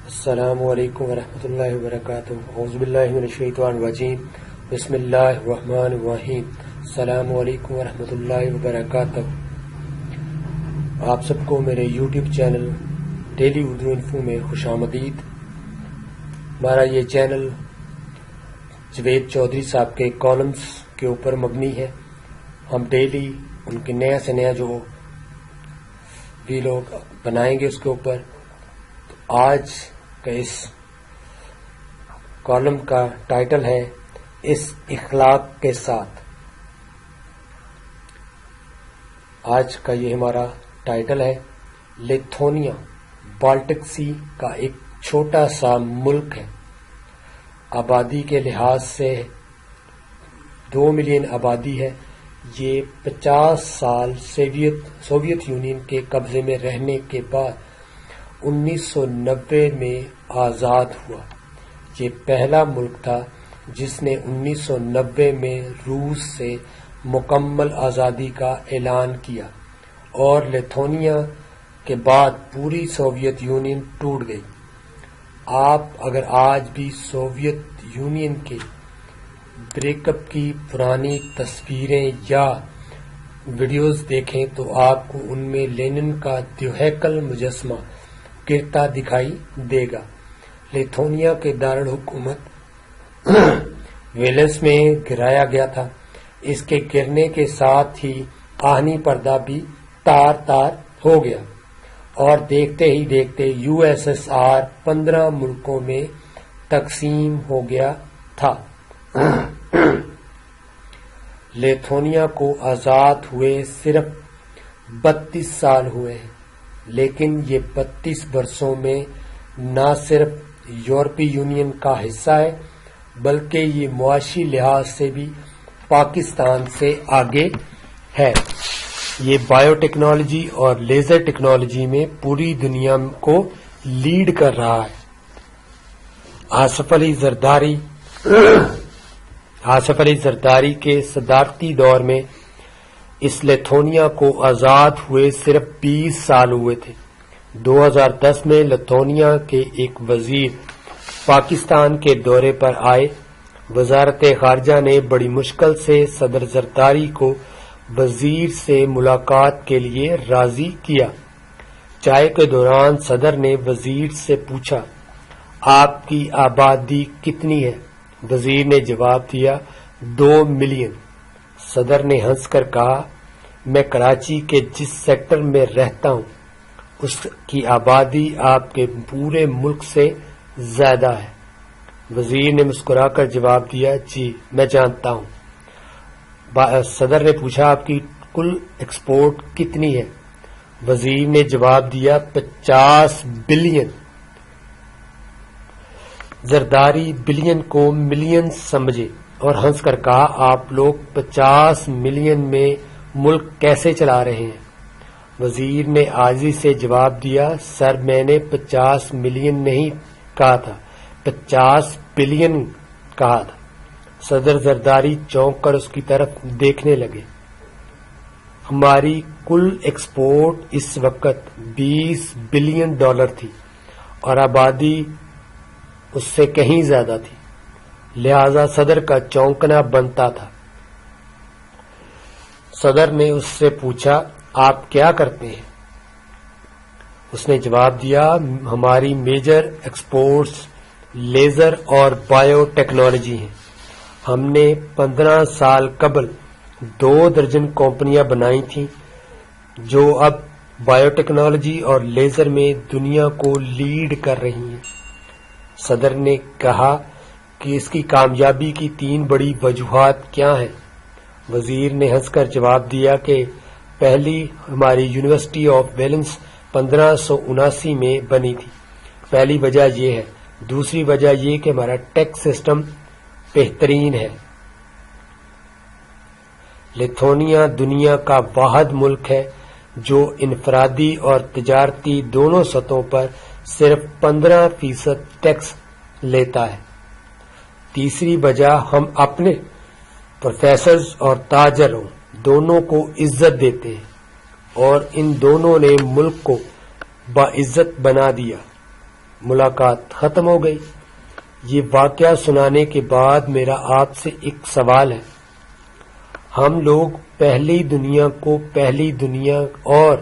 السلام علیکم ورحمۃ اللہ وبرکاتہ۔ اعوذ باللہ من الشیطان الرجیم، بسم اللہ الرحمن الرحیم۔ السلام علیکم ورحمۃ اللہ وبرکاتہ۔ آپ سب کو میرے YouTube channel daily Urdu info میں خوش آمدید۔ ہمارا یہ چینل جوید چودھری صاحب کے کالمز کے اوپر مبنی ہے۔ ہم ڈیلی ان کے نیا سے نیا جو بھی لوگ بنائیں گے اس کے اوپر۔ آج کا اس کالم کا ٹائٹل ہے اس اخلاق کے ساتھ۔ آج کا یہ ہمارا ٹائٹل ہے لیتھونیا بالٹک سی کا ایک چھوٹا سا ملک ہے۔ آبادی کے لحاظ سے 2 ملین آبادی ہے۔ یہ 50 سال سوویت یونین کے قبضے میں رہنے کے بعد 1990 میں آزاد ہوا۔ یہ پہلا ملک تھا جس نے 1990 میں روس سے مکمل آزادی کا اعلان کیا، اور لیتھونیا کے بعد پوری سوویت یونین ٹوٹ گئی۔ آپ اگر آج بھی سوویت یونین کے بریک اپ کی پرانی تصویریں یا ویڈیوز دیکھیں تو آپ کو ان میں لینن کا دیوہیکل مجسمہ گرتا دکھائی دے گا۔ لیتھونیا کے دارالحکومت ویلنس میں گرایا گیا تھا۔ اس کے گرنے کے ساتھ ہی آہنی پردہ بھی تار تار ہو گیا، اور دیکھتے ہی دیکھتے USSR 15 ملکوں میں تقسیم ہو گیا تھا۔ لیتھونیا کو آزاد ہوئے صرف 32 سال ہوئے ہیں، لیکن یہ 32 برسوں میں نہ صرف یورپی یونین کا حصہ ہے بلکہ یہ معاشی لحاظ سے بھی پاکستان سے آگے ہے۔ یہ بایو ٹیکنالوجی اور لیزر ٹیکنالوجی میں پوری دنیا کو لیڈ کر رہا ہے۔ آصف علی زرداری کے صدارتی دور میں اس لیتھونیا کو آزاد ہوئے صرف 20 سال ہوئے تھے۔ 2010 میں لیتھونیا کے ایک وزیر پاکستان کے دورے پر آئے۔ وزارت خارجہ نے بڑی مشکل سے صدر زرداری کو وزیر سے ملاقات کے لیے راضی کیا۔ چائے کے دوران صدر نے وزیر سے پوچھا، آپ کی آبادی کتنی ہے؟ وزیر نے جواب دیا، 2 ملین۔ صدر نے ہنس کر کہا، میں کراچی کے جس سیکٹر میں رہتا ہوں اس کی آبادی آپ کے پورے ملک سے زیادہ ہے۔ وزیر نے مسکرا کر جواب دیا، جی میں جانتا ہوں۔ صدر نے پوچھا، آپ کی کل ایکسپورٹ کتنی ہے؟ وزیر نے جواب دیا، 50 بلین۔ زرداری بلین کو ملین سمجھے اور ہنس کر کہا، آپ لوگ 50 ملین میں ملک کیسے چلا رہے ہیں؟ وزیر نے عاجزی سے جواب دیا، سر میں نے 50 ملین نہیں کہا تھا، 50 بلین کہا تھا۔ صدر زرداری چونک کر اس کی طرف دیکھنے لگے۔ ہماری کل ایکسپورٹ اس وقت $20 بلین تھی اور آبادی اس سے کہیں زیادہ تھی، لہذا صدر کا چونکنا بنتا تھا۔ صدر نے اس سے پوچھا، آپ کیا کرتے ہیں؟ اس نے جواب دیا، ہماری میجر ایکسپورٹس لیزر اور بایو ٹیکنالوجی ہیں۔ ہم نے 15 سال قبل 2 درجن کمپنیاں بنائی تھیں جو اب بایو ٹیکنالوجی اور لیزر میں دنیا کو لیڈ کر رہی ہیں۔ صدر نے کہا کہ اس کی کامیابی کی 3 بڑی وجوہات کیا ہیں؟ وزیر نے ہنس کر جواب دیا کہ پہلی، ہماری یونیورسٹی آف ویلنس 1579 میں بنی تھی، پہلی وجہ یہ ہے۔ دوسری وجہ یہ کہ ہمارا ٹیکس سسٹم بہترین ہے۔ لیتھونیا دنیا کا واحد ملک ہے جو انفرادی اور تجارتی دونوں سطحوں پر صرف 15% ٹیکس لیتا ہے۔ تیسری وجہ، ہم اپنے پروفیسرز اور تاجروں دونوں کو عزت دیتے ہیں اور ان دونوں نے ملک کو باعزت بنا دیا۔ ملاقات ختم ہو گئی۔ یہ واقعہ سنانے کے بعد میرا آپ سے ایک سوال ہے، ہم لوگ پہلی دنیا کو پہلی دنیا اور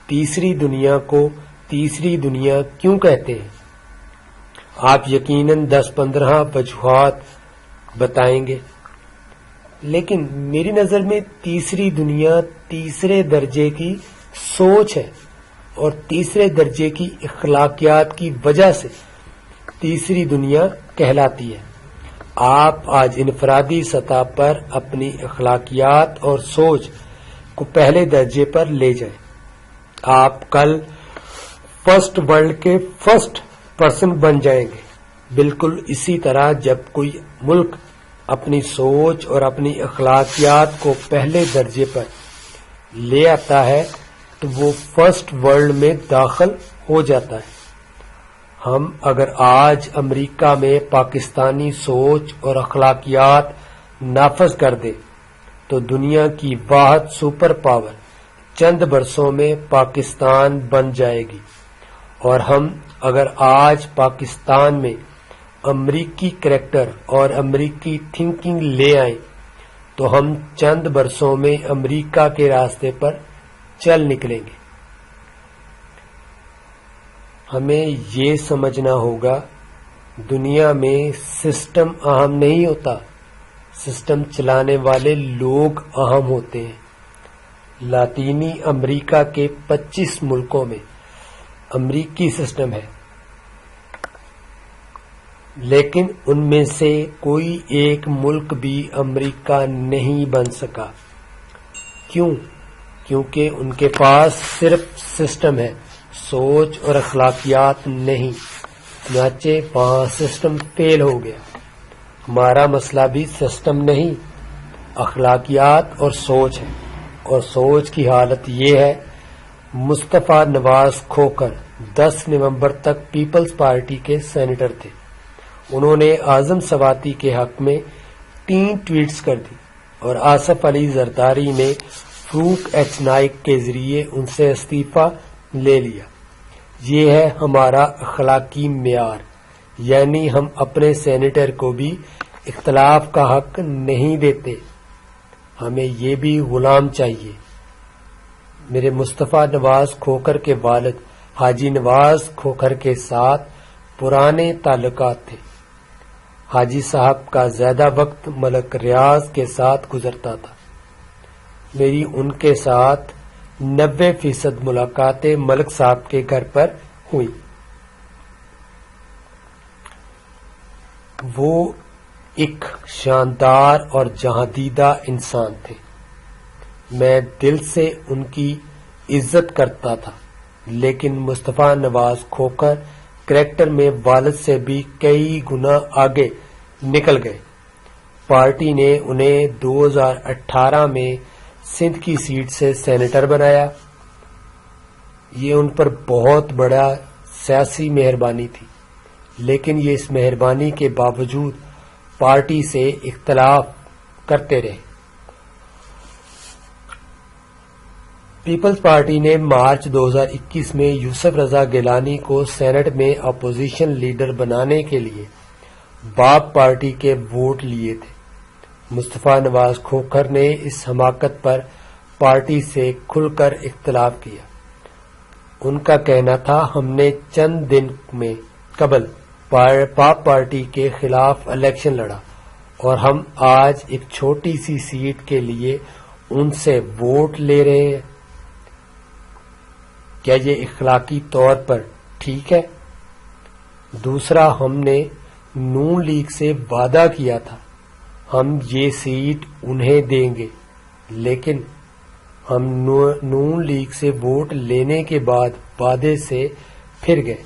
تیسری دنیا کو تیسری دنیا کیوں کہتے ہیں؟ آپ یقیناً 10-15 وجوہات بتائیں گے، لیکن میری نظر میں تیسری دنیا تیسرے درجے کی سوچ ہے اور تیسرے درجے کی اخلاقیات کی وجہ سے تیسری دنیا کہلاتی ہے۔ آپ آج انفرادی سطح پر اپنی اخلاقیات اور سوچ کو پہلے درجے پر لے جائیں، آپ کل فرسٹ ورلڈ کے فرسٹ پرسن بن جائیں گے۔ بالکل اسی طرح جب کوئی ملک اپنی سوچ اور اپنی اخلاقیات کو پہلے درجے پر لے آتا ہے تو وہ فرسٹ ورلڈ میں داخل ہو جاتا ہے۔ ہم اگر آج امریکہ میں پاکستانی سوچ اور اخلاقیات نافذ کر دیں تو دنیا کی واحد سپر پاور چند برسوں میں پاکستان بن جائے گی، اور ہم اگر آج پاکستان میں امریکی کریکٹر اور امریکی تھنکنگ لے آئیں تو ہم چند برسوں میں امریکہ کے راستے پر چل نکلیں گے۔ ہمیں یہ سمجھنا ہوگا دنیا میں سسٹم اہم نہیں ہوتا، سسٹم چلانے والے لوگ اہم ہوتے ہیں۔ لاطینی امریکہ کے 25 ملکوں میں امریکی سسٹم ہے، لیکن ان میں سے کوئی ایک ملک بھی امریکہ نہیں بن سکا۔ کیوں؟ کیونکہ ان کے پاس صرف سسٹم ہے، سوچ اور اخلاقیات نہیں، چنانچہ وہاں سسٹم فیل ہو گیا۔ ہمارا مسئلہ بھی سسٹم نہیں، اخلاقیات اور سوچ ہے، اور سوچ کی حالت یہ ہے۔ مصطفیٰ نواز کھوکھر 10 نومبر تک پیپلز پارٹی کے سینیٹر تھے۔ انہوں نے اعظم سواتی کے حق میں 3 ٹویٹس کر دی، اور آصف علی زرداری نے فروخ ایچ نائک کے ذریعے ان سے استعفیٰ لے لیا۔ یہ ہے ہمارا اخلاقی معیار، یعنی ہم اپنے سینیٹر کو بھی اختلاف کا حق نہیں دیتے، ہمیں یہ بھی غلام چاہیے۔ میرے مصطفیٰ نواز کھوکھر کے والد حاجی نواز کھوکھر کے ساتھ پرانے تعلقات تھے۔ حاجی صاحب کا زیادہ وقت ملک ریاض کے ساتھ گزرتا تھا۔ میری ان کے ساتھ 90% ملاقاتیں ملک صاحب کے گھر پر ہوئی۔ وہ ایک شاندار اور جہاندیدہ انسان تھے، میں دل سے ان کی عزت کرتا تھا، لیکن مصطفیٰ نواز کھوکھر کریکٹر میں والد سے بھی کئی گنا آگے نکل گئے۔ پارٹی نے انہیں 2018 میں سندھ کی سیٹ سے سینیٹر بنایا۔ یہ ان پر بہت بڑا سیاسی مہربانی تھی، لیکن یہ اس مہربانی کے باوجود پارٹی سے اختلاف کرتے رہے۔ پیپلز پارٹی نے مارچ 2021 میں یوسف رضا گیلانی کو سینٹ میں اپوزیشن لیڈر بنانے کے لیے باپ پارٹی کے ووٹ لیے تھے۔ مصطفیٰ نواز کھوکھر نے اس حماقت پر پارٹی سے کھل کر اختلاف کیا۔ ان کا کہنا تھا، ہم نے چند دن میں قبل باپ پارٹی کے خلاف الیکشن لڑا اور ہم آج ایک چھوٹی سی سیٹ کے لیے ان سے ووٹ لے رہے ہیں۔ کیا یہ اخلاقی طور پر ٹھیک ہے؟ دوسرا، ہم نے نون لیگ سے وعدہ کیا تھا ہم یہ سیٹ انہیں دیں گے، لیکن ہم نون لیگ سے ووٹ لینے کے بعد وعدے سے پھر گئے۔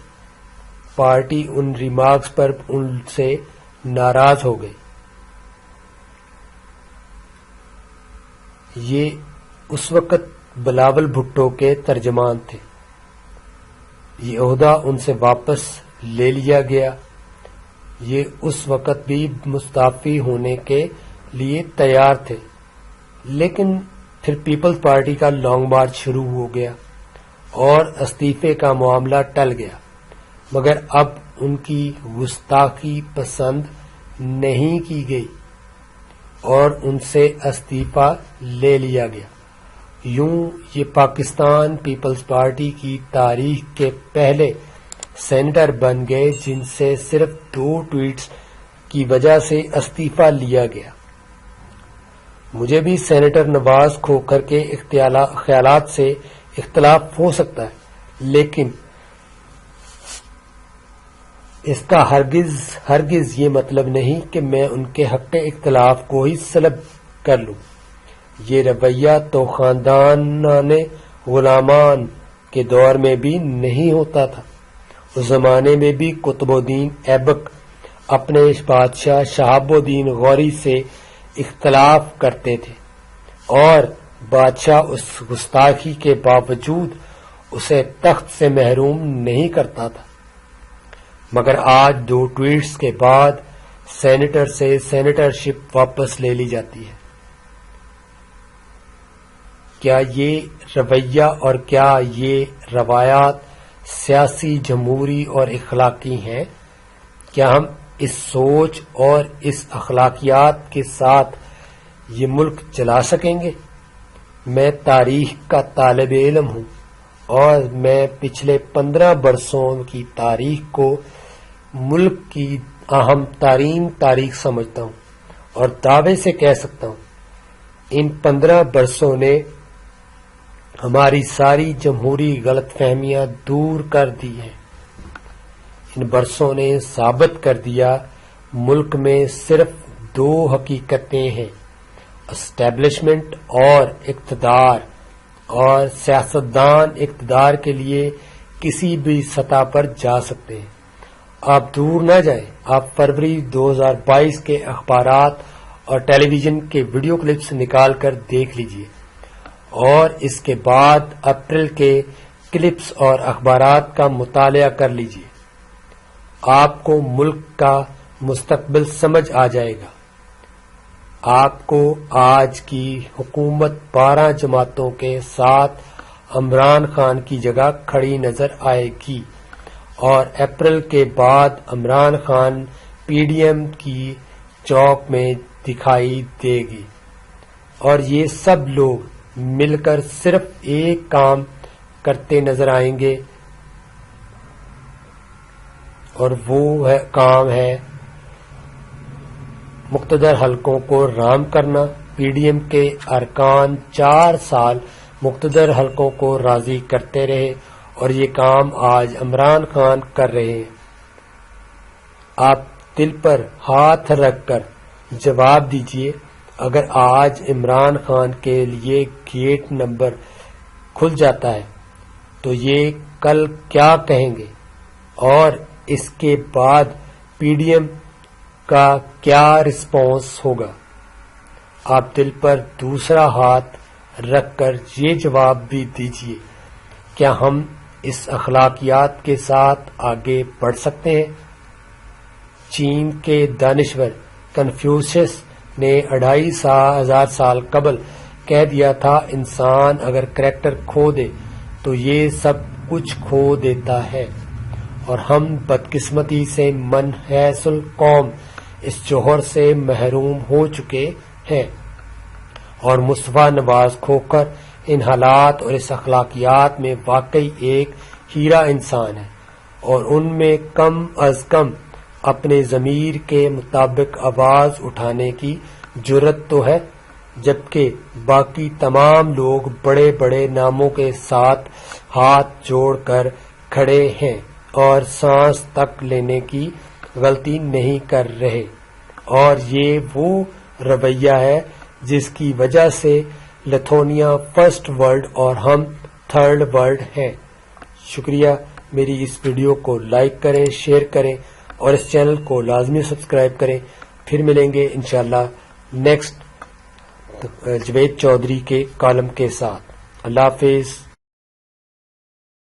پارٹی ان ریمارکس پر ان سے ناراض ہو گئی۔ یہ اس وقت بلاول بھٹو کے ترجمان تھے۔ یہ عہدہ ان سے واپس لے لیا گیا۔ یہ اس وقت بھی مستعفی ہونے کے لیے تیار تھے، لیکن پھر پیپلز پارٹی کا لانگ مارچ شروع ہو گیا اور استعفے کا معاملہ ٹل گیا۔ مگر اب ان کی گستاخی پسند نہیں کی گئی اور ان سے استعفی لے لیا گیا۔ یوں یہ پاکستان پیپلز پارٹی کی تاریخ کے پہلے سینیٹر بن گئے جن سے صرف 2 ٹویٹس کی وجہ سے استعفی لیا گیا۔ مجھے بھی سینیٹر نواز کھوکھر کے خیالات سے اختلاف ہو سکتا ہے، لیکن اس کا ہرگز یہ مطلب نہیں کہ میں ان کے حق اختلاف کو ہی سلب کر لوں۔ یہ رویہ تو خاندان غلامان کے دور میں بھی نہیں ہوتا تھا۔ اس زمانے میں بھی قطب الدین ایبک اپنے بادشاہ شہاب الدین غوری سے اختلاف کرتے تھے اور بادشاہ اس گستاخی کے باوجود اسے تخت سے محروم نہیں کرتا تھا، مگر آج 2 ٹویٹس کے بعد سینیٹر سے سینیٹرشپ واپس لے لی جاتی ہے۔ کیا یہ رویہ اور کیا یہ روایات سیاسی، جمہوری اور اخلاقی ہیں؟ کیا ہم اس سوچ اور اس اخلاقیات کے ساتھ یہ ملک چلا سکیں گے؟ میں تاریخ کا طالب علم ہوں اور میں پچھلے 15 برسوں کی تاریخ کو ملک کی اہم ترین تاریخ سمجھتا ہوں اور دعوے سے کہہ سکتا ہوں ان 15 برسوں نے ہماری ساری جمہوری غلط فہمیاں دور کر دی ہیں۔ ان برسوں نے ثابت کر دیا ملک میں صرف 2 حقیقتیں ہیں، اسٹیبلشمنٹ اور اقتدار، اور سیاستدان اقتدار کے لیے کسی بھی سطح پر جا سکتے ہیں۔ آپ دور نہ جائیں، آپ فروری 2022 کے اخبارات اور ٹیلی ویژن کے ویڈیو کلپس نکال کر دیکھ لیجئے، اور اس کے بعد اپریل کے کلپس اور اخبارات کا مطالعہ کر لیجئے۔ آپ کو ملک کا مستقبل سمجھ آ جائے گا۔ آپ کو آج کی حکومت 12 جماعتوں کے ساتھ عمران خان کی جگہ کھڑی نظر آئے گی، اور اپریل کے بعد عمران خان PDM کی چوک میں دکھائی دے گی، اور یہ سب لوگ مل کر صرف ایک کام کرتے نظر آئیں گے، اور وہ کام ہے مقتدر حلقوں کو رام کرنا۔ PDM کے ارکان 4 سال مقتدر حلقوں کو راضی کرتے رہے، اور یہ کام آج عمران خان کر رہے ہیں۔ آپ دل پر ہاتھ رکھ کر جواب دیجئے، اگر آج عمران خان کے لیے گیٹ نمبر کھل جاتا ہے تو یہ کل کیا کہیں گے، اور اس کے بعد PDM کا کیا رسپانس ہوگا؟ آپ دل پر دوسرا ہاتھ رکھ کر یہ جواب بھی دیجئے، کیا ہم اس اخلاقیات کے ساتھ آگے بڑھ سکتے ہیں؟ چین کے دانشور کنفیوشس نے 2500 سال قبل کہہ دیا تھا، انسان اگر کریکٹر کھو دے تو یہ سب کچھ کھو دیتا ہے، اور ہم بدقسمتی سے منحوس القوم اس جوہر سے محروم ہو چکے ہیں، اور مصطفیٰ نواز کھوکھر ان حالات اور اس اخلاقیات میں واقعی ایک ہیرا انسان ہے، اور ان میں کم از کم اپنے ضمیر کے مطابق آواز اٹھانے کی جرت تو ہے، جبکہ باقی تمام لوگ بڑے بڑے ناموں کے ساتھ ہاتھ جوڑ کر کھڑے ہیں اور سانس تک لینے کی غلطی نہیں کر رہے، اور یہ وہ رویہ ہے جس کی وجہ سے لتھونیا فرسٹ ورلڈ اور ہم تھرڈ ورلڈ ہیں۔ شکریہ، میری اس ویڈیو کو لائک کریں، شیئر کریں اور اس چینل کو لازمی سبسکرائب کریں۔ پھر ملیں گے انشاءاللہ نیکسٹ جوید چودھری کے کالم کے ساتھ۔ اللہ حافظ۔